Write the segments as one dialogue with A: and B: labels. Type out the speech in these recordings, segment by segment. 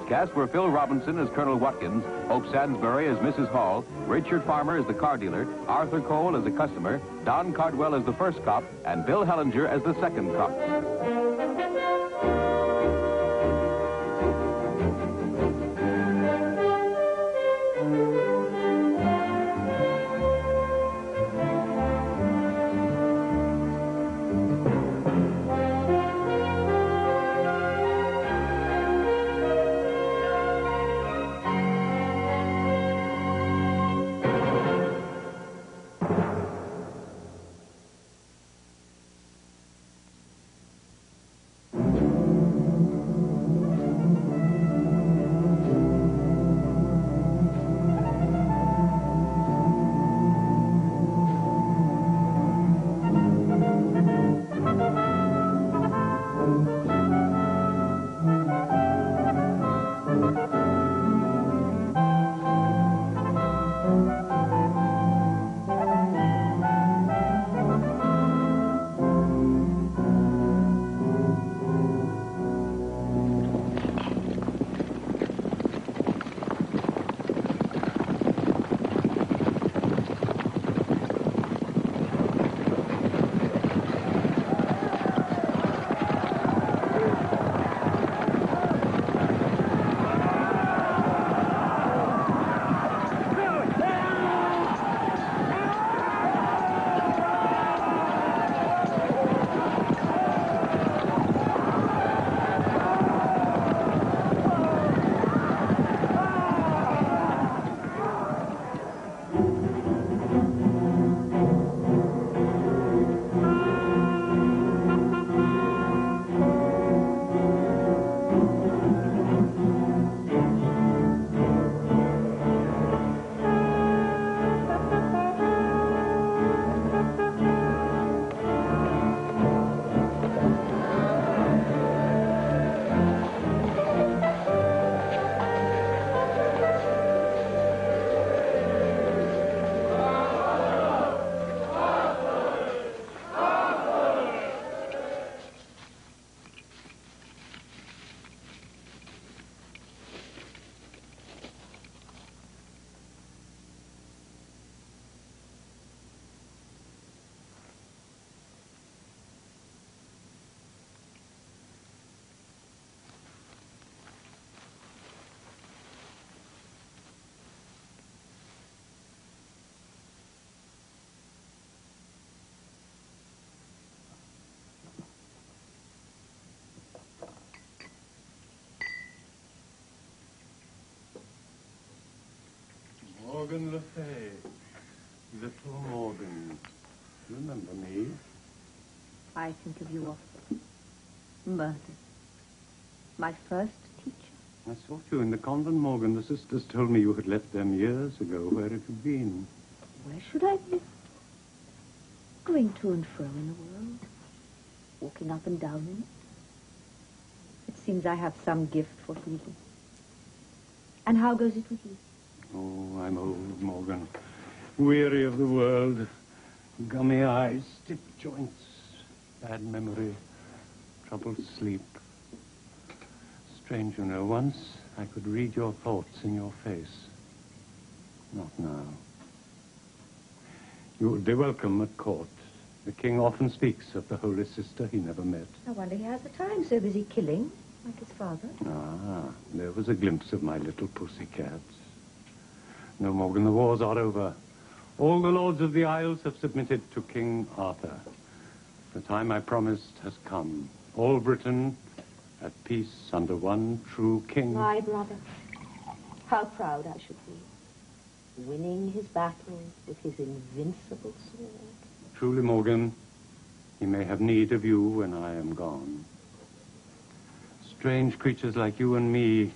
A: cast were Phil Robinson as Colonel Watkins, Hope Sansbury as Mrs. Hall, Richard Farmer as the car dealer, Arthur Cole as the customer, Don Cardwell as the first cop, and Bill Hellinger as the second cop.
B: Morgan Le Fay, little Morgan. Remember me?
C: I think of you often. Merlin, my first teacher.
B: I saw you in the convent, Morgan. The sisters told me you had left them years ago. Where have you been?
C: Where should I be? Going to and fro in the world. Walking up and down in it. It seems I have some gift for healing. And how goes it with you?
B: Oh, I'm old, Morgan. Weary of the world. Gummy eyes, stiff joints, bad memory, troubled sleep. Strange, you know, once I could read your thoughts in your face. Not now. You would be welcome at court. The king often speaks of the holy sister he never met.
C: I wonder he has the time, so busy killing, like his father.
B: Ah, there was a glimpse of my little pussycat. No, Morgan, the wars are over. All the lords of the Isles have submitted to King Arthur. The time I promised has come. All Britain at peace under one true king.
C: My brother, how proud I should be. Winning his battles with his invincible sword.
B: Truly, Morgan, he may have need of you when I am gone. Strange creatures like you and me,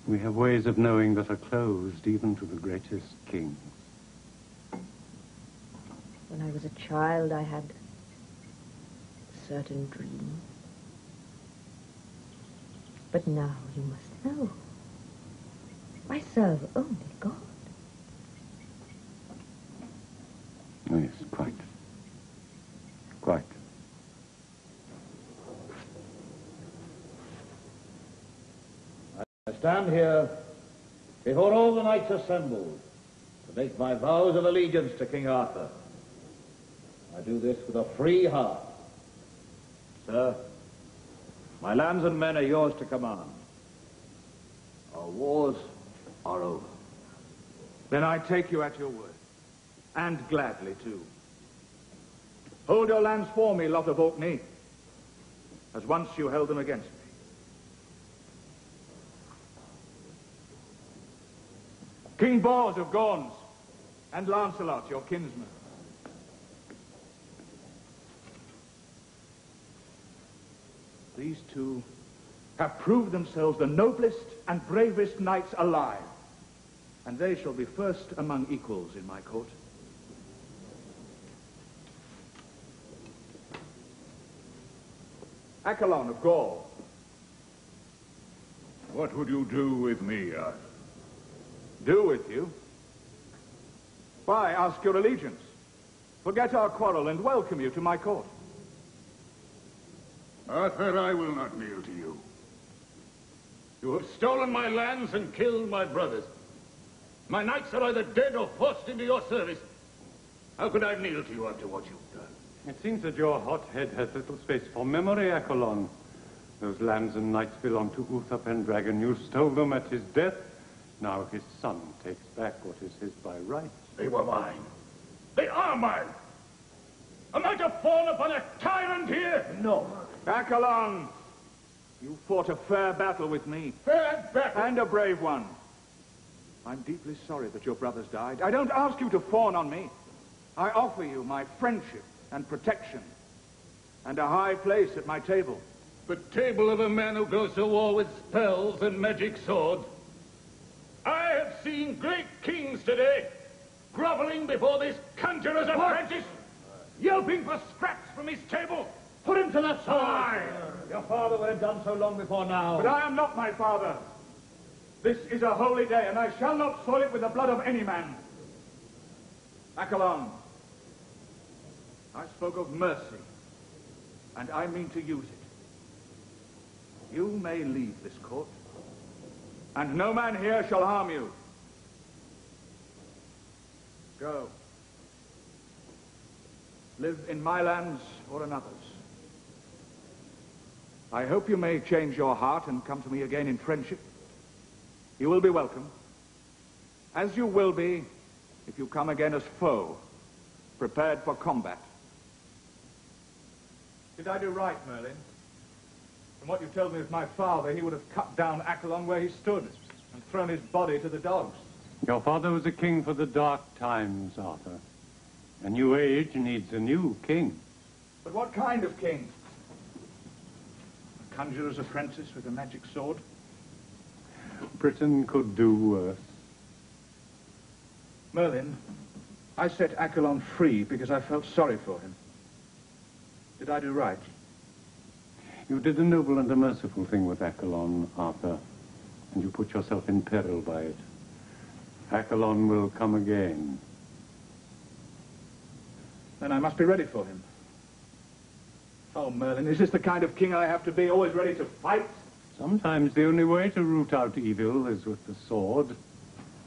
B: we have ways of knowing that are closed even to the greatest kings.
C: When I was a child, I had a certain dream. But now you must know. I serve only God.
B: Oh, yes, quite. Quite.
D: I stand here before all the knights assembled to make my vows of allegiance to King Arthur. I do this with a free heart. Sir, my lands and men are yours to command. Our wars are over.
E: Then I take you at your word, and gladly too. Hold your lands for me, Lot of Orkney, as once you held them against me. King Bors of Gauns, and Lancelot, your kinsman. These two have proved themselves the noblest and bravest knights alive, and they shall be first among equals in my court. Accolon of Gaul.
F: What would you do with me, Arthur?
E: Do with you? Why, ask your allegiance. Forget our quarrel and welcome you to my court.
F: Arthur, I will not kneel to you. You have stolen my lands and killed my brothers. My knights are either dead or forced into your service. How could I kneel to you after what you've done?
B: It seems that your hot head has little space for memory, Accolon. Those lands and knights belong to Uther Pendragon. You stole them at his death. Now his son takes back what is his by right.
F: They were mine. They are mine. Am I to fall upon a tyrant here?
E: No. Accolon, you fought a fair battle with me.
F: Fair battle?
E: And a brave one. I'm deeply sorry that your brothers died. I don't ask you to fawn on me. I offer you my friendship and protection, and a high place at my table.
F: The table of a man who goes to war with spells and magic swords. I have seen great kings today, groveling before this conjurer's apprentice, yelping for scraps from his table.
D: Put him to the sword! Your father would have done so long before now.
E: But I am not my father. This is a holy day, and I shall not soil it with the blood of any man. Accolon, I spoke of mercy, and I mean to use it. You may leave this court, and no man here shall harm you. Go. Live in my lands or another's. I hope you may change your heart and come to me again in friendship. You will be welcome, as you will be if you come again as foe, prepared for combat. Did I do right, Merlin? From what you told me of my father, he would have cut down Accolon where he stood and thrown his body to the dogs.
B: Your father was a king for the dark times, Arthur. A new age needs a new king.
E: But what kind of king? A conjurer's apprentice with a magic sword?
B: Britain could do worse.
E: Merlin, I set Accolon free because I felt sorry for him. Did I do right?
B: You did a noble and a merciful thing with Accolon, Arthur, and you put yourself in peril by it. Accolon will come again.
E: Then I must be ready for him. Oh, Merlin, is this the kind of king I have to be, always ready to fight?
B: Sometimes the only way to root out evil is with the sword.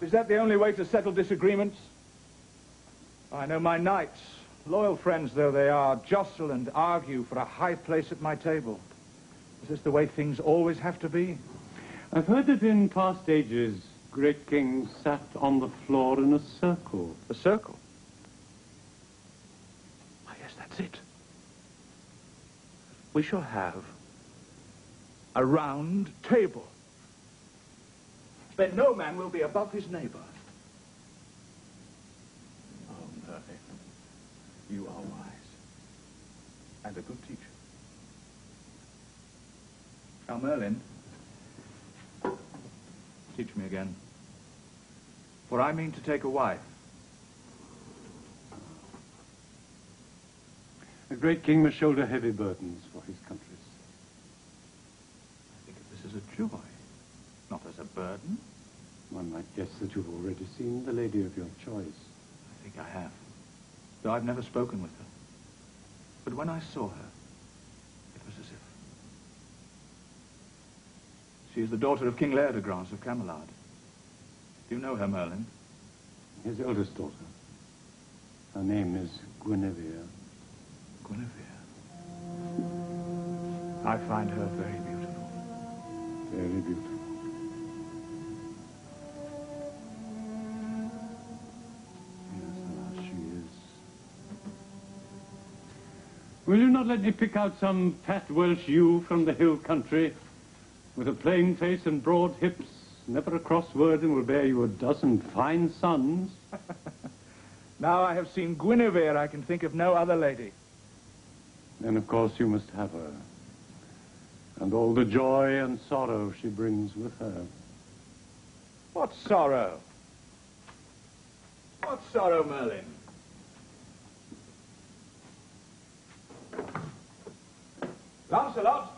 E: Is that the only way to settle disagreements? I know my knights, loyal friends though they are, jostle and argue for a high place at my table. Is this the way things always have to be?
B: I've heard that in past ages, great kings sat on the floor in a circle.
E: A circle? Ah, yes, that's it. We shall have a round table. Then no man will be above his neighbor. Oh, Merlin, you are wise and a good teacher. Now, Merlin, teach me again, for I mean to take a wife.
B: A great king must shoulder heavy burdens for his countries.
E: I think of this as a joy, not as a burden.
B: One might guess that you've already seen the lady of your choice.
E: I think I have, though I've never spoken with her. But when I saw her, it was as if She is the daughter of King Leodegrance of Camelot. Do you know her, Merlin?
B: His eldest daughter. Her name is Guinevere.
E: Guinevere. I find her very beautiful.
B: Very beautiful. Yes, she is. Will you not let me pick out some fat Welsh ewe from the hill country, with a plain face and broad hips, never a cross word, and will bear you a dozen fine sons?
E: Now I have seen Guinevere, I can think of no other lady.
B: Then, of course, you must have her. And all the joy and sorrow she brings with her.
E: What sorrow? What sorrow, Merlin? Lancelot!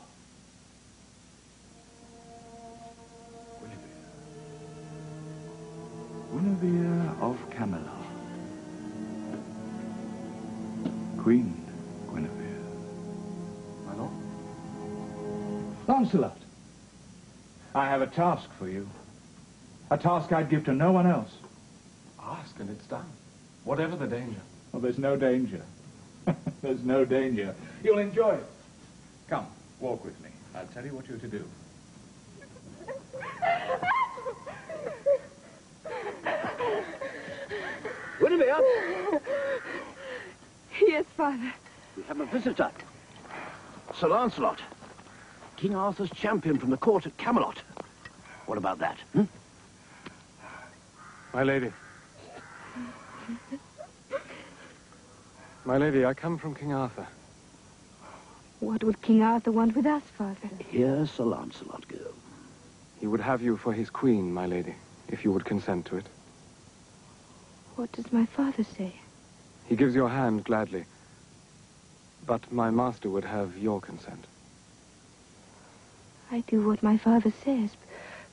E: Guinevere of Camelot. Queen Guinevere.
B: My lord?
E: Lancelot, I have a task for you. A task I'd give to no one else.
G: Ask and it's done. Whatever the danger.
E: Well, there's no danger. There's no danger. You'll enjoy it. Come, walk with me. I'll tell you what you're to do.
H: Guinevere,
I: Yes, Father.
H: we have a visitor. Sir Lancelot, King Arthur's champion from the court at Camelot. What about that?
G: My lady. My lady, I come from King Arthur.
I: What would King Arthur want with us, Father?
H: Here Sir Lancelot go.
G: He would have you for his queen, my lady, if you would consent to it.
I: What does my father say?
G: He gives your hand gladly. But my master would have your consent.
I: I do what my father says,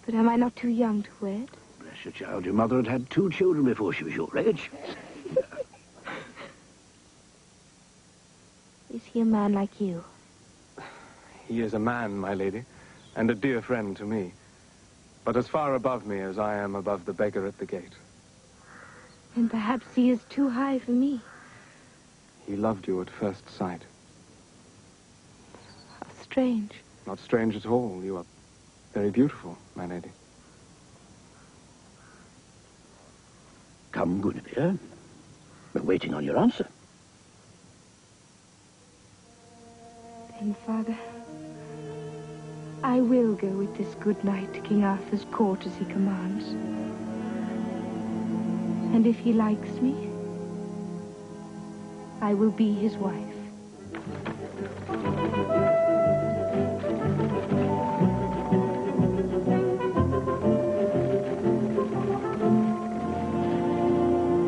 I: but am I not too young to wed?
H: Bless your child, your mother had 2 children before she was your age.
I: Is he a man like you?
G: He is a man, my lady, and a dear friend to me. But as far above me as I am above the beggar at the gate.
I: And perhaps he is too high for me.
G: He loved you at first sight.
I: How strange.
G: Not strange at all. You are very beautiful, my lady.
H: Come, Guinevere. We're waiting on your answer.
I: Then, Father, I will go with this good knight to King Arthur's court as he commands. And if he likes me, I will be his wife.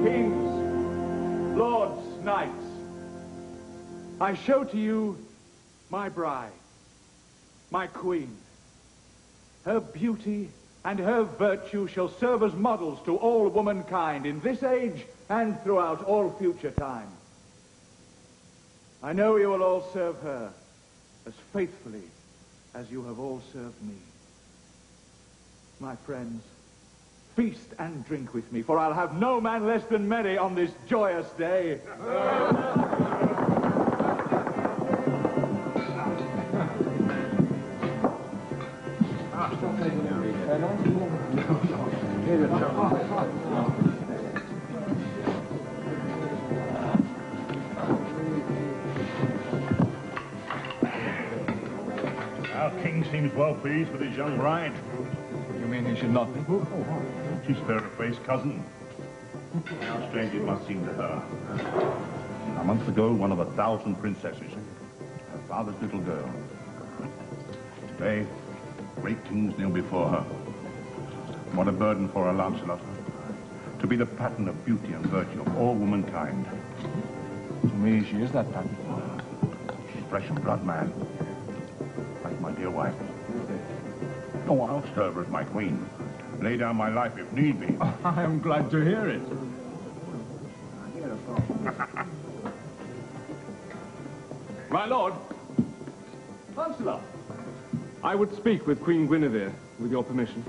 E: Kings, lords, knights, I show to you my bride, my queen. Her beauty and her virtue shall serve as models to all womankind in this age and throughout all future time. I know you will all serve her as faithfully as you have all served me. My friends, feast and drink with me, for I'll have no man less than merry on this joyous day.
F: Our king seems well pleased with his young bride.
E: You mean he should not be?
F: She's fair-faced cousin. How strange it must seem to her. A month ago, one of 1,000 princesses, her father's little girl. Today, great kings kneel before her. What a burden for her, Lancelot, to be the pattern of beauty and virtue of all womankind.
E: To me, she is that pattern.
F: She's flesh and blood, man, like my dear wife. Oh, I'll serve her as my queen. Lay down my life if need be.
E: I am glad to hear it.
G: My lord,
E: Lancelot,
G: I would speak with Queen Guinevere. with your permission.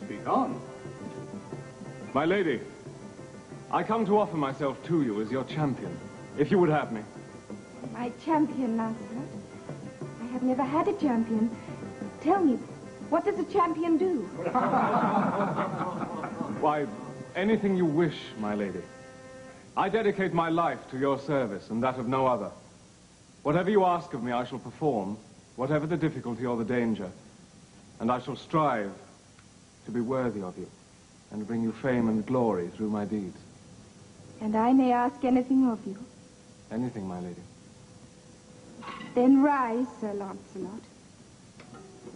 E: Speak on.
G: My lady, I come to offer myself to you as your champion, if you would have me.
I: My champion, Lancelot. I have never had a champion. Tell me, what does a champion do?
G: Why, anything you wish, my lady. I dedicate my life to your service and that of no other. Whatever you ask of me, I shall perform, whatever the difficulty or the danger. And I shall strive to be worthy of you and bring you fame and glory through my deeds.
I: And I may ask anything of you.
G: Anything, my lady.
I: Then rise, Sir Lancelot.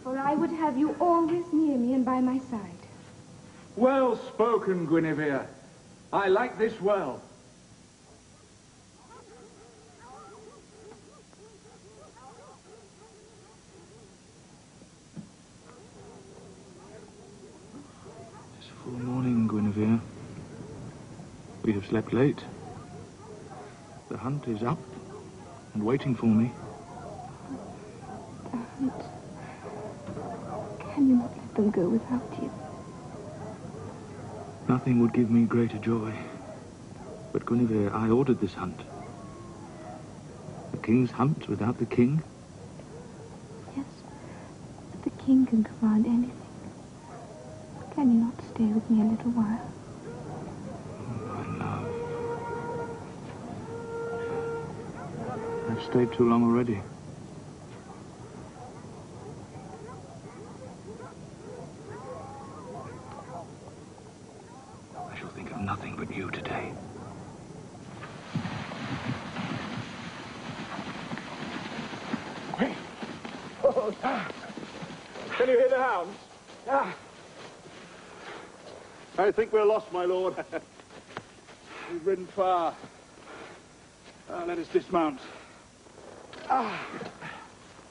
I: For I would have you always near me and by my side.
E: Well spoken, Guinevere. I like this well.
J: It's full morning, Guinevere. We have slept late. The hunt is up and waiting for me.
I: Can you not let them go without you?
J: Nothing would give me greater joy. But, Guinevere, I ordered this hunt. The king's hunt without the king?
I: Yes, but the king can command anything. Can you not stay with me a little while?
J: My love. I've stayed too long already. I shall think of nothing but you today.
E: Can you hear the hounds?
K: I think we're lost, my lord.
E: We've ridden far. Let us dismount.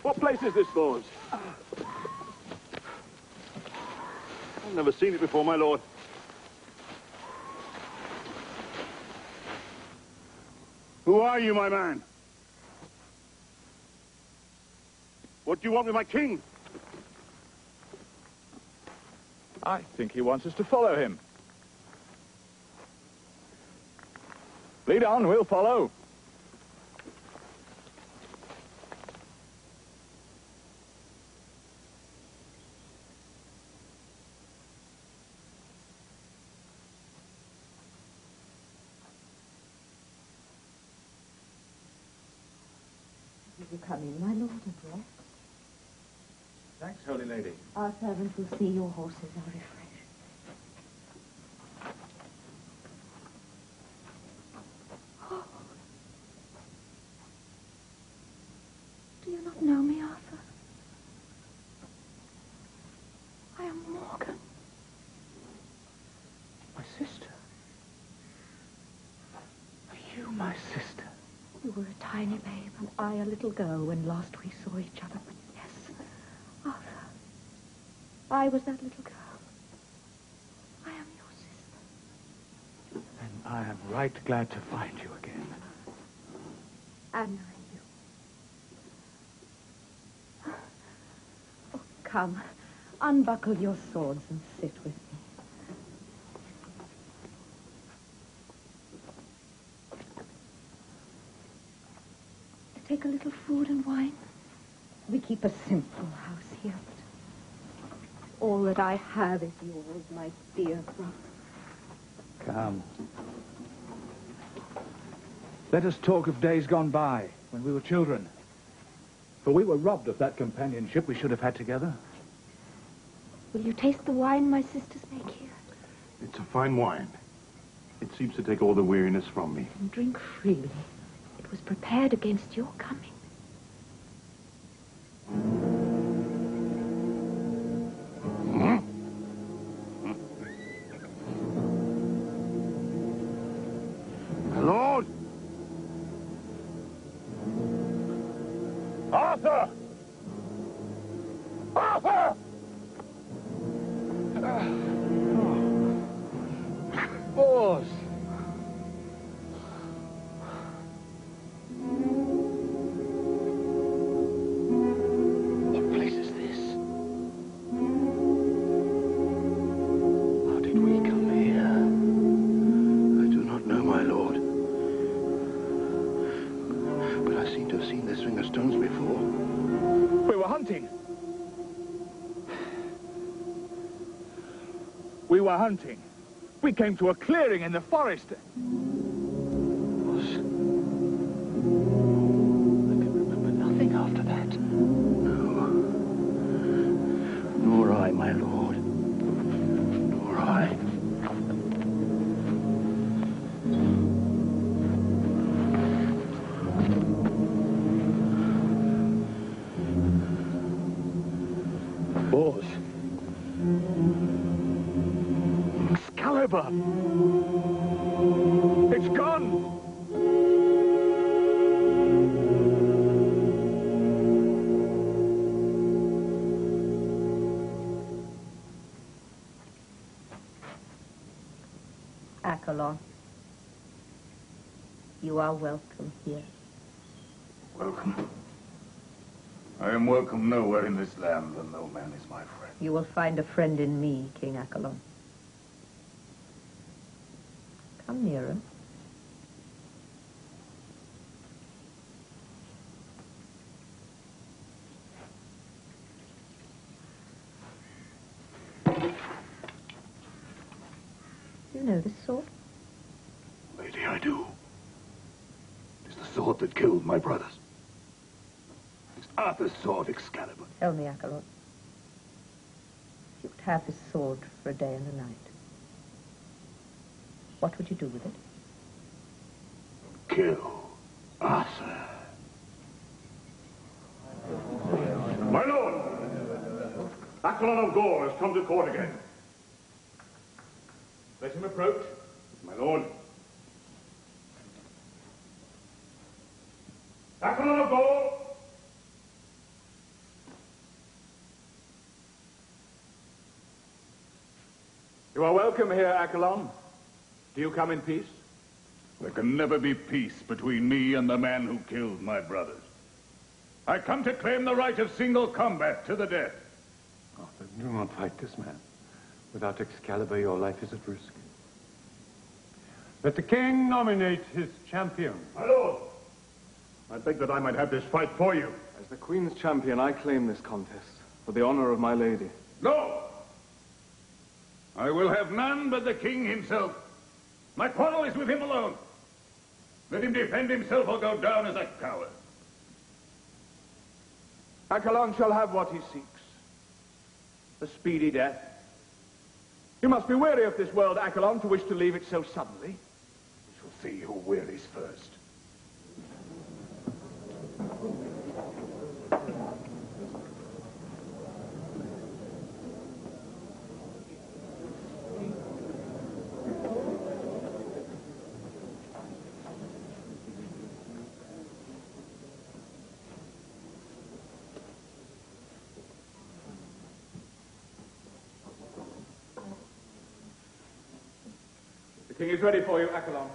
K: What place is this, lords? I've never seen it before, my lord. Who are you, my man? What do you want with my king?
E: I think he wants us to follow him. Lead on, we'll follow.
C: Will you come in, my lord, and rest?
E: Thanks, Holy Lady.
C: Our servants will see your horses are refreshed. Oh. Do you not know me, Arthur? I am Morgan.
E: My sister. Are you my sister?
C: You were a tiny babe, and I a little girl when last we saw each other. But yes, Arthur, I was that little girl. I am your sister.
E: And I am right glad to find you again.
C: And I you. Oh, come, unbuckle your swords and sit with me. Take a little food and wine. We keep a simple house here, but all that I have is yours, my dear brother.
E: Come. Let us talk of days gone by, when we were children. For we were robbed of that companionship we should have had together.
C: Will you taste the wine my sisters make here?
K: It's a fine wine. It seems to take all the weariness from me.
C: And drink freely. It was prepared against your coming.
K: My lord! Arthur! Arthur!
E: Bors!
H: did we come here? I do not know, my lord. But I seem to have seen this ring of stones before.
E: We were hunting. We were hunting. We came to a clearing in the forest.
H: I can remember nothing after that. No. Nor I, my lord. Nor I.
E: Boars. Excalibur! It's gone!
C: Accolon, you are welcome here.
F: Welcome. I am welcome nowhere in this land, and no man is my friend.
C: You will find a friend in me, King Accolon. Come nearer. You know this sword?
F: Lady, I do. It is the sword that killed my brothers. It's Arthur's sword, Excalibur.
C: Tell me, Accolon. If you could have this sword for a day and a night, what would you do with it?
F: Kill Arthur. My lord! Accolon of Gaul has come to court again. Let him approach. My lord. Accolon of Gaul!
E: You are welcome here, Accolon. Do you come in peace?
F: There can never be peace between me and the man who killed my brothers. I come to claim the right of single combat to the death.
B: Arthur, do not fight this man. Without Excalibur, your life is at risk. Let the king nominate his champion.
F: My lord, I beg that I might have this fight for you.
G: As the Queen's champion, I claim this contest for the honor of my lady.
F: No! I will have none but the king himself. My quarrel is with him alone. Let him defend himself or go down as a coward.
E: Accolon shall have what he seeks. A speedy death. You must be weary of this world, Accolon, to wish to leave it so suddenly.
F: We shall see who wearies first.
E: The king is ready for you, Accolon.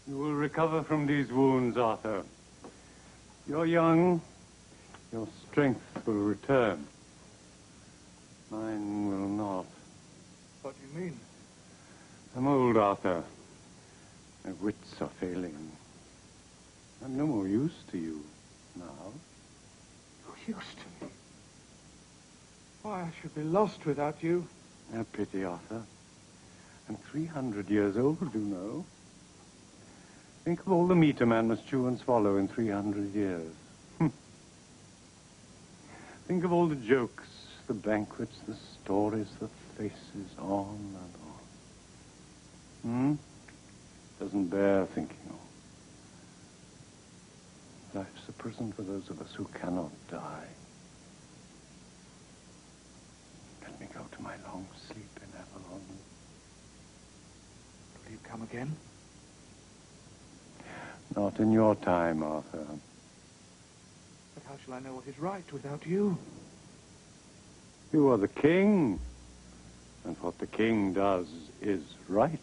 B: You will recover from these wounds, Arthur. You're young. Your strength will return. Mine will not.
E: What do you mean?
B: I'm old, Arthur. My wits are failing. I'm no more use to you now.
E: You're used to me. Why, I should be lost without you.
B: A pity, Arthur. I'm 300 years old, you know. Think of all the meat a man must chew and swallow in 300 years. Think of all the jokes, the banquets, the stories, the faces, on and on. Doesn't bear thinking of. Life's a prison for those of us who cannot die. Let me go to my long sleep in Avalon.
E: Will you come again?
B: Not in your time, Arthur.
E: But how shall I know what is right without you?
B: You are the king, and what the king does is right.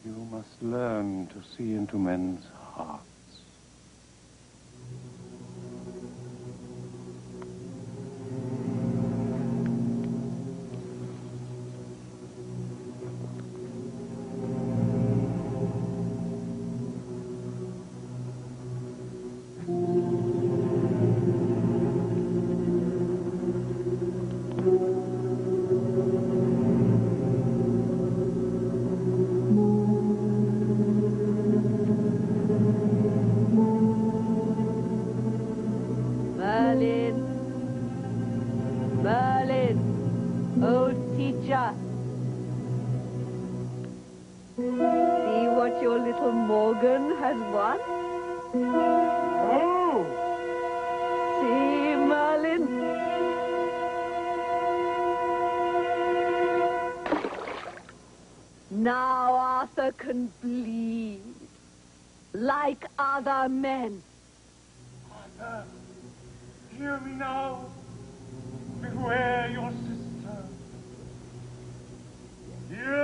B: You must learn to see into men's hearts.
C: Merlin, old teacher. See what your little Morgan has won?
E: Oh!
C: See, Merlin? Now Arthur can bleed like other men.
B: Arthur, hear me now. Beware your sister. Hear